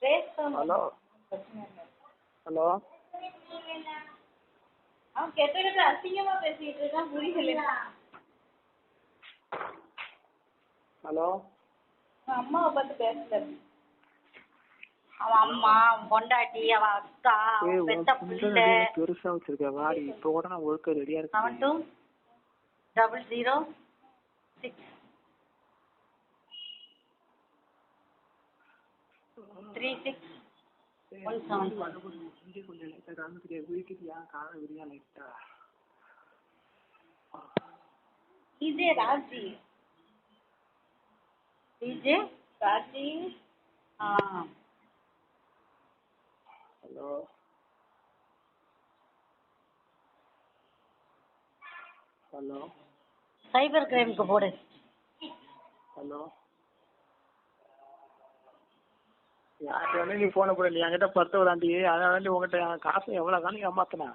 Hello hello அவன் கெட்ட கெட்ட அசிங்கமா பேசிட்டு இருக்கான், புரியல. ஹலோ அம்மாவை பார்த்து பேசல. அவன் அம்மா, அவன் பொண்டாட்டி, அவன் அக்கா, அவன் பெத்த பிள்ளை பெருசா வச்சிருக்க வாடி. இப்ப கூட நான் ஒழுக்க ரெடியா இருக்கேன். 720006 3617. கொஞ்சம் லைட்டா காமிக்கிறியா? விரிக்கிறியா? கால விரியா லைட்டா. DJ Raji. DJ Raji. Hello hello cyber கிரைமுக்கு போடு. ஹலோ யார்கிட்ட வேணா நீ போன போட, நீ என்கிட்ட 10 வராண்டி. அதனால உங்ககிட்ட காசு எவ்வளவு தான் நீ ஏமாத்தின?